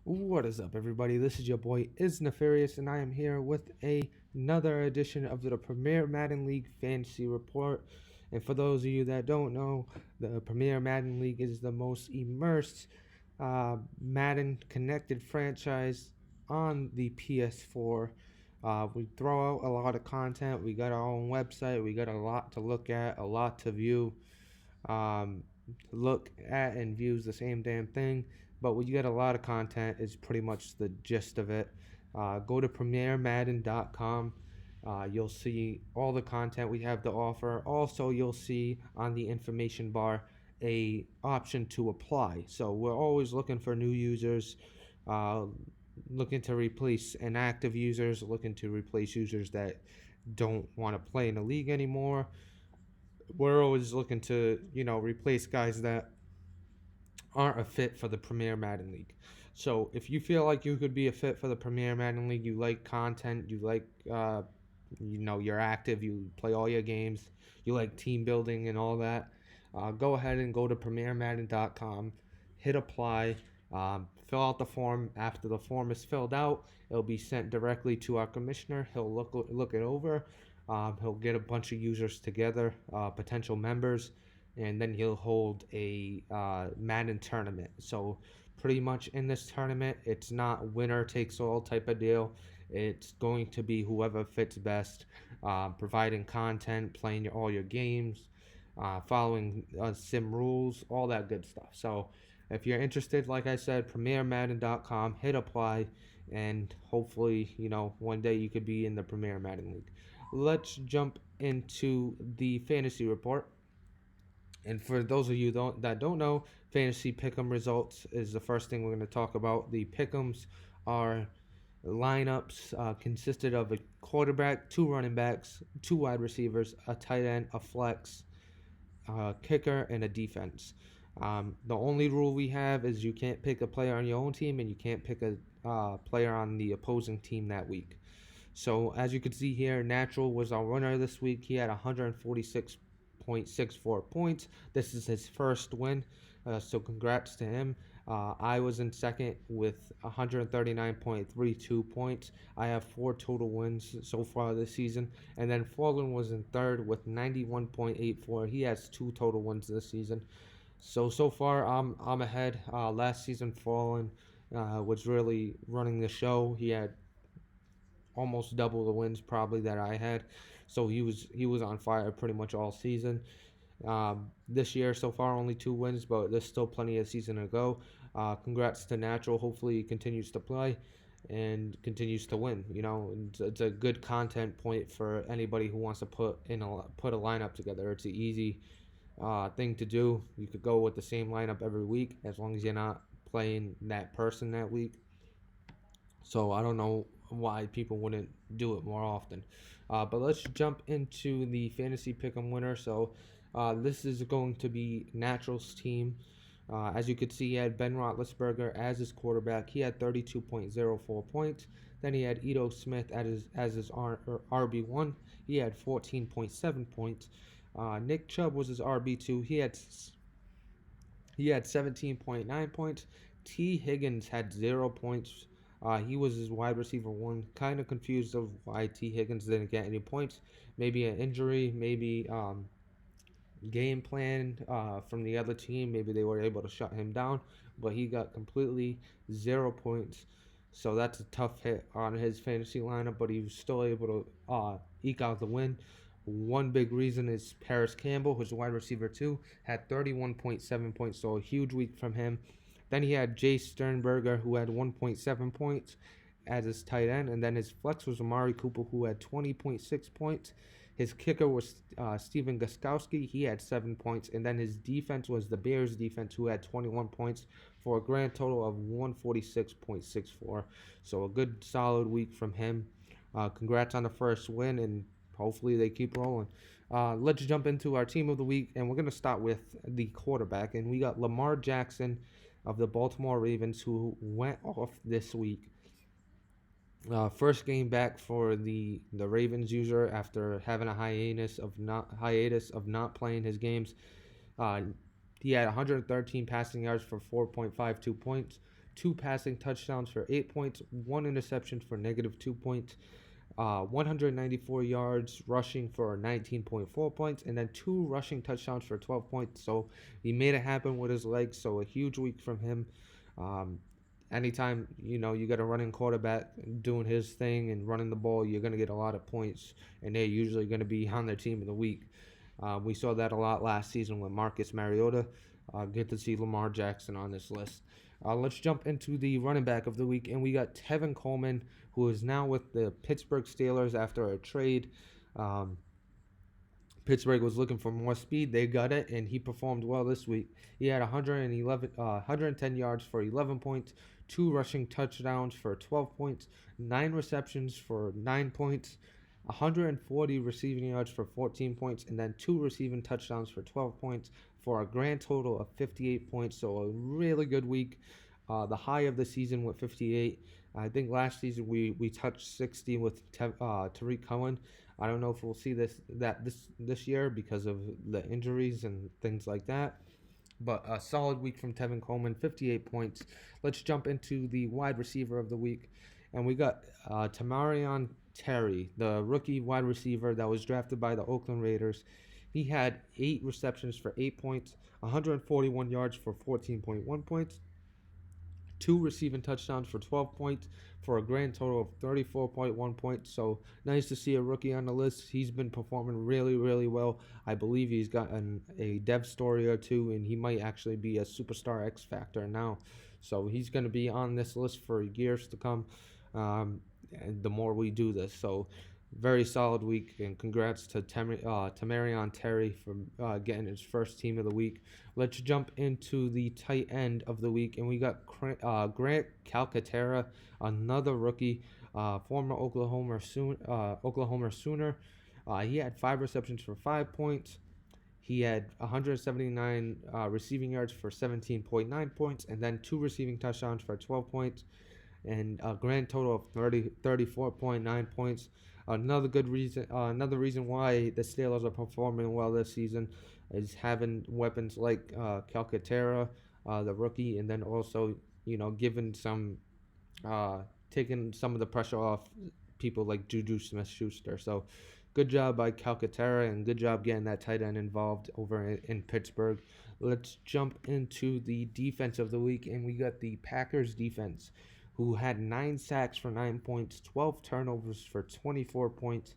What is up, everybody? This is your boy Is Nefarious, and I am here with another edition of the Premier Madden League Fantasy Report. And for those of you that don't know, the Premier Madden League is the most immersed Madden connected franchise on the PS4. We throw out a lot of content. We got our own website. We got a lot to look at, a lot to view. Um, Look at and views the same damn thing, but when you get a lot of content is pretty much the gist of it. Go to premiermadden.com. You'll see all the content we have to offer. Also, you'll see on the information bar a option to apply. So we're always looking for new users, uh, looking to replace inactive users, looking to replace users that don't want to play in the league anymore. We're always looking to, replace guys that aren't a fit for the Premier Madden League. So if you feel like you could be a fit for the Premier Madden League, you like content, you like, you're active, you play all your games, you like team building and all that, go ahead and go to premiermadden.com, hit apply, fill out the form. After the form is filled out, it'll be sent directly to our commissioner. He'll look it over. He'll get a bunch of users together, potential members, and then he'll hold a Madden tournament. So pretty much in this tournament, it's not winner takes all type of deal. It's going to be whoever fits best, providing content, playing all your games, following sim rules, all that good stuff. So if you're interested, like I said, premiermadden.com, hit apply, and hopefully, one day you could be in the Premier Madden League. Let's jump into the fantasy report. And for those of you that don't know, fantasy pick'em results is the first thing we're going to talk about. The pick'ems are lineups consisted of a quarterback, two running backs, two wide receivers, a tight end, a flex, a kicker, and a defense. The only rule we have is you can't pick a player on your own team and you can't pick a player on the opposing team that week. So as you can see here, Natural was our winner this week. He had 146.64 points. This is his first win, so congrats to him. I was in second with 139.32 points. I have 4 total wins so far this season. And then Fallen was in third with 91.84. He has 2 total wins this season. So far I'm ahead. Last season Fallen was really running the show. He had almost double the wins probably that I had. So he was on fire pretty much all season. This year so far only 2 wins, but there's still plenty of season to go. Congrats to Natural. Hopefully he continues to play and continues to win. It's a good content point for anybody who wants to put a lineup together. It's an easy thing to do. You could go with the same lineup every week as long as you're not playing that person that week. So I don't know why people wouldn't do it more often. But let's jump into the fantasy pick'em winner. So this is going to be Natural's team. As you could see, he had Ben Roethlisberger as his quarterback. He had 32.04 points. Then he had Ito Smith as his RB1. He had 14.7 points. Nick Chubb was his RB2. He had 17.9 points. T. Higgins had 0 points. He was his wide receiver one. Kind of confused of why T. Higgins didn't get any points. Maybe an injury, maybe game plan from the other team. Maybe they were able to shut him down, but he got completely 0 points. So that's a tough hit on his fantasy lineup, but he was still able to eke out the win. One big reason is Paris Campbell, who's wide receiver 2, had 31.7 points, so a huge week from him. Then he had Jay Sternberger, who had 1.7 points as his tight end. And then his flex was Amari Cooper, who had 20.6 points. His kicker was Steven Gostkowski. He had 7 points. And then his defense was the Bears defense, who had 21 points for a grand total of 146.64. So a good, solid week from him. Congrats on the first win, and hopefully they keep rolling. Let's jump into our team of the week, and we're going to start with the quarterback. And we got Lamar Jackson of the Baltimore Ravens, who went off this week. First game back for the Ravens user after having a hiatus of not playing his games. He had 113 passing yards for 4.52 points. 2 passing touchdowns for 8 points, 1 interception for negative 2 points, 194 yards rushing for 19.4 points, and then 2 rushing touchdowns for 12 points. So he made it happen with his legs. So a huge week from him. Um, Anytime you got a running quarterback doing his thing and running the ball, you're gonna get a lot of points, and they're usually gonna be on their team of the week. We saw that a lot last season with Marcus Mariota. Good to see Lamar Jackson on this list. Let's jump into the running back of the week, and we got Tevin Coleman, who is now with the Pittsburgh Steelers after a trade. Um, Pittsburgh was looking for more speed. They got it, and he performed well this week. He had 110 yards for 11 points, 2 rushing touchdowns for 12 points, 9 receptions for 9 points, 140 receiving yards for 14 points, and then 2 receiving touchdowns for 12 points for a grand total of 58 points. So a really good week. The high of the season with 58. I think last season we touched 60 with Tariq Cohen. I don't know if we'll see this year because of the injuries and things like that. But a solid week from Tevin Coleman, 58 points. Let's jump into the wide receiver of the week. And we got Tamress Terry, the rookie wide receiver that was drafted by the Oakland Raiders. He had 8 receptions for 8 points, 141 yards for 14.1 points, 2 receiving touchdowns for 12 points for a grand total of 34.1 points. So nice to see a rookie on the list. He's been performing really, really well. I believe he's gotten a dev story or two, and he might actually be a superstar X Factor now. So he's going to be on this list for years to come. And the more we do this. So very solid week, and congrats to Tamress Terry for getting his first team of the week. Let's jump into the tight end of the week, and we got Grant Calcaterra, another rookie, former Oklahoma Sooner. He had 5 receptions for 5 points. He had 179 receiving yards for 17.9 points, and then 2 receiving touchdowns for 12 points, and a grand total of 34.9 points. Another reason why the Steelers are performing well this season is having weapons like Calcaterra, the rookie, and then also giving taking some of the pressure off people like Juju Smith-Schuster. So good job by Calcaterra, and good job getting that tight end involved over in Pittsburgh. Let's jump into the defense of the week, and we got the Packers defense, who had 9 sacks for 9 points, 12 turnovers for 24 points,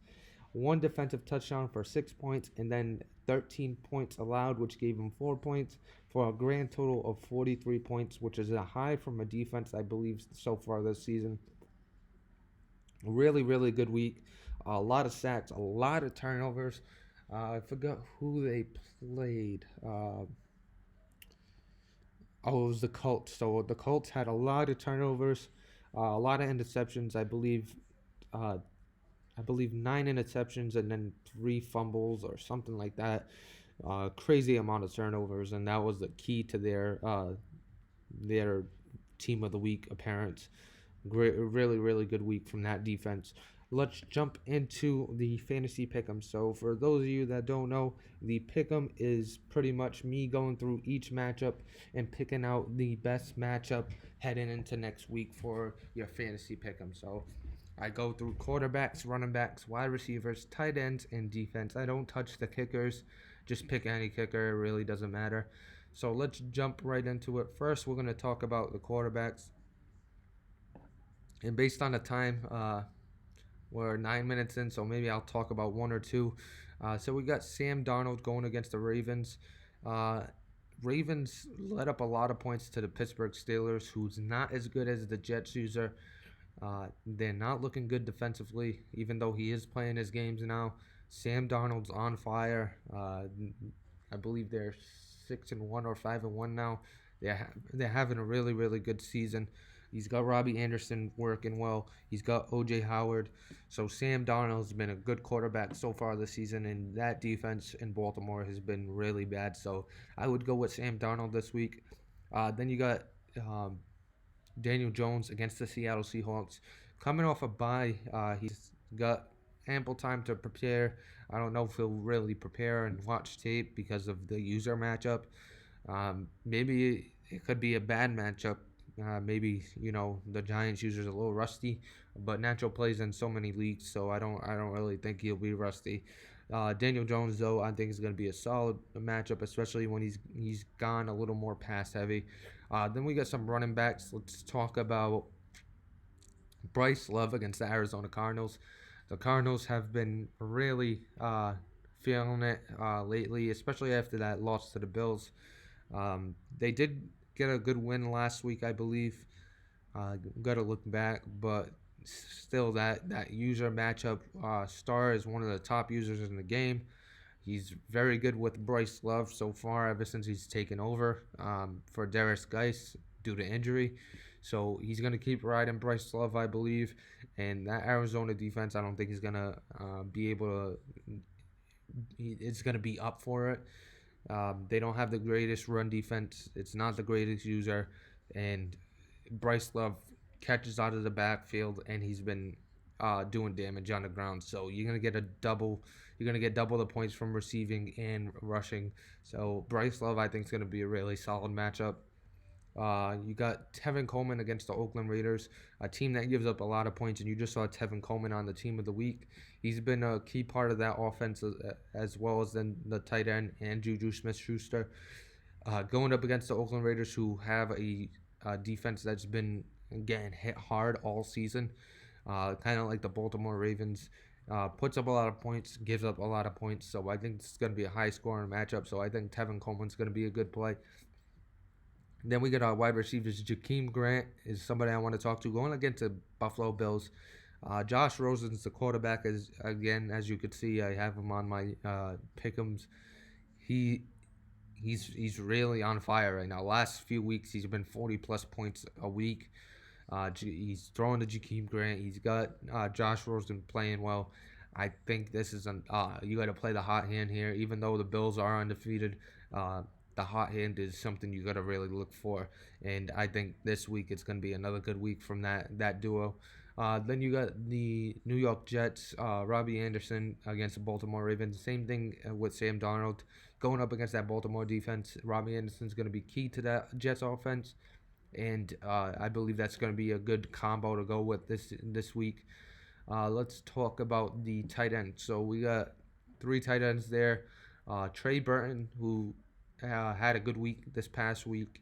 1 defensive touchdown for 6 points, and then 13 points allowed, which gave him 4 points, for a grand total of 43 points, which is a high from a defense, I believe, so far this season. Really, really good week. A lot of sacks, a lot of turnovers. I forgot who they played. It was the Colts. So the Colts had a lot of turnovers, a lot of interceptions. I believe 9 interceptions and then 3 fumbles or something like that. Crazy amount of turnovers, and that was the key to their team of the week appearance. Great, really, really good week from that defense. Let's jump into the fantasy pick'em. So for those of you that don't know, the pick'em is pretty much me going through each matchup and picking out the best matchup heading into next week for your fantasy pick'em. So I go through quarterbacks, running backs, wide receivers, tight ends, and defense. I don't touch the kickers. Just pick any kicker. It really doesn't matter. So let's jump right into it. First, we're going to talk about the quarterbacks. And based on the time, we're 9 minutes in, so maybe I'll talk about 1 or 2. So we got Sam Darnold going against the Ravens. Ravens let up a lot of points to the Pittsburgh Steelers, who's not as good as the Jets user. They're not looking good defensively, even though he is playing his games now. Sam Darnold's on fire. I believe they're 6-1 or 5-1 now. They're having a really, really good season. He's got Robbie Anderson working well. He's got O.J. Howard. So Sam Darnold's been a good quarterback so far this season, and that defense in Baltimore has been really bad. So I would go with Sam Darnold this week. Then you got Daniel Jones against the Seattle Seahawks. Coming off a bye, he's got ample time to prepare. I don't know if he'll really prepare and watch tape because of the user matchup. Maybe it could be a bad matchup Maybe the Giants user's a little rusty, but Nacho plays in so many leagues, so I don't really think he'll be rusty. Daniel Jones, though, I think is going to be a solid matchup, especially when he's gone a little more pass heavy. Then we got some running backs. Let's talk about Bryce Love against the Arizona Cardinals. The Cardinals have been really feeling it lately, especially after that loss to the Bills. They did get a good win last week, I believe. Got to look back, but still, that user matchup, Star is one of the top users in the game. He's very good with Bryce Love so far, ever since he's taken over for Darius Geis due to injury. So he's going to keep riding Bryce Love, I believe. And that Arizona defense, I don't think he's going to be able to. It's going to be up for it. They don't have the greatest run defense. It's not the greatest user. And Bryce Love catches out of the backfield, and he's been doing damage on the ground. So you're gonna get a double. You're gonna get double the points from receiving and rushing. So Bryce Love, I think, is gonna be a really solid matchup. You got Tevin Coleman against the Oakland Raiders, a team that gives up a lot of points, and you just saw Tevin Coleman on the team of the week. He's been a key part of that offense as well as then the tight end and Juju Smith-Schuster. Going up against the Oakland Raiders, who have a defense that's been getting hit hard all season, kind of like the Baltimore Ravens. Puts up a lot of points, gives up a lot of points. So I think it's going to be a high scoring matchup. So I think Tevin Coleman's going to be a good play. Then we got our wide receivers. Jakeem Grant is somebody I want to talk to. Going against the Buffalo Bills. Josh Rosen's the quarterback. As you could see, I have him on my pick'ems. He he's really on fire right now. Last few weeks, he's been 40 plus points a week. He's throwing to Jakeem Grant. He's got Josh Rosen playing well. I think this is you got to play the hot hand here. Even though the Bills are undefeated, the hot hand is something you got to really look for. And I think this week it's going to be another good week from that duo. Then you got the New York Jets, Robbie Anderson against the Baltimore Ravens. Same thing with Sam Darnold going up against that Baltimore defense. Robbie Anderson's going to be key to that Jets offense, and I believe that's going to be a good combo to go with this week. Let's talk about the tight end. So we got three tight ends there. Trey Burton, who had a good week this past week.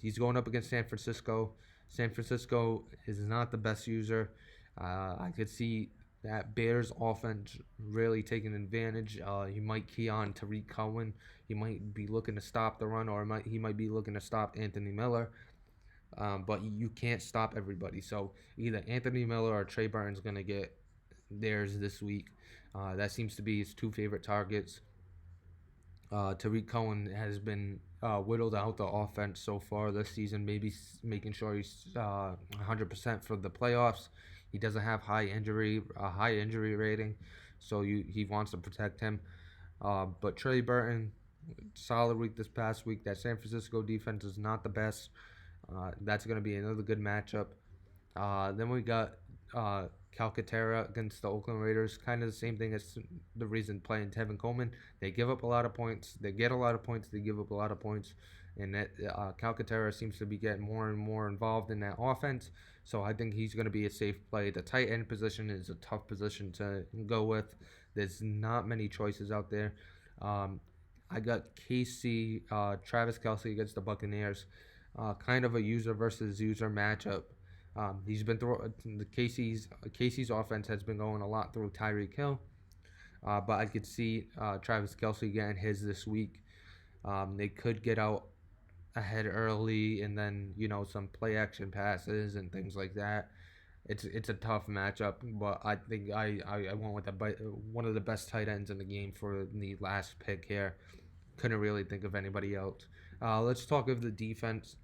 He's going up against San Francisco. San Francisco is not the best user. I could see that Bears offense really taking advantage. He might key on Tariq Cohen. He might be looking to stop the run, or he might be looking to stop Anthony Miller. But you can't stop everybody. So either Anthony Miller or Trey Burton's going to get theirs this week. That seems to be his two favorite targets. Tariq Cohen has been whittled out the offense so far this season, maybe making sure he's 100% for the playoffs. He doesn't have high injury rating, so he wants to protect him. But Trey Burton, solid week this past week. That San Francisco defense is not the best. That's going to be another good matchup. Then we got Katara against the Oakland Raiders. Kind of the same thing as the reason playing Tevin Coleman. They give up a lot of points. They get a lot of points. They give up a lot of points. And that Katara seems to be getting more and more involved in that offense. So I think he's going to be a safe play. The tight end position is a tough position to go with. There's not many choices out there. I got Travis Kelce against the Buccaneers. Kind of a user versus user matchup. He's been the Casey's offense has been going a lot through Tyreek Hill, but I could see Travis Kelce getting his this week. They could get out ahead early, and then some play action passes and things like that. It's a tough matchup, but I think I went with one of the best tight ends in the game for the last pick here. Couldn't really think of anybody else. Let's talk of the defense.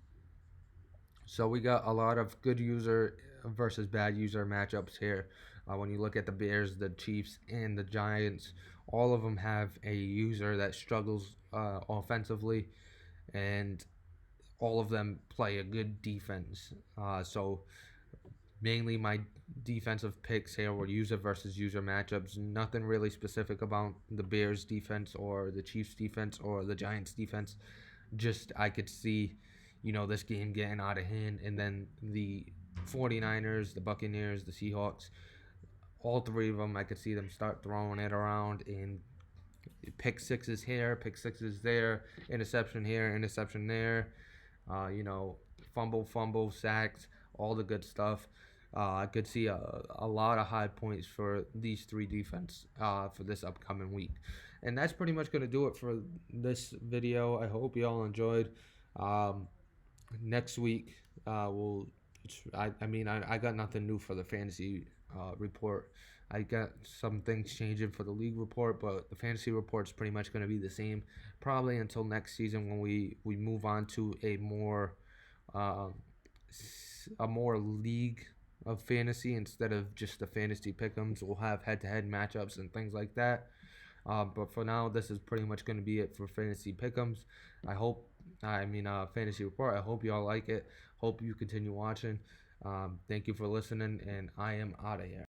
So we got a lot of good user versus bad user matchups here. When you look at the Bears, the Chiefs, and the Giants, all of them have a user that struggles offensively, and all of them play a good defense. So mainly my defensive picks here were user versus user matchups. Nothing really specific about the Bears defense or the Chiefs defense or the Giants defense. Just I could see this game getting out of hand, and then the 49ers, the Buccaneers, the Seahawks, all three of them, I could see them start throwing it around and pick sixes here, pick sixes there, interception here, interception there, fumble, sacks, all the good stuff. I could see a lot of high points for these three defense for this upcoming week. And that's pretty much going to do it for this video. I hope you all enjoyed. Next week, I got nothing new for the fantasy report. I got some things changing for the league report, but the fantasy report is pretty much going to be the same, probably until next season when we move on to a more league of fantasy instead of just the fantasy pick'ems. We'll have head-to-head matchups and things like that. But for now, this is pretty much going to be it for fantasy pick'ems. Fantasy report. I hope you all like it. Hope you continue watching. Thank you for listening, and I am out of here.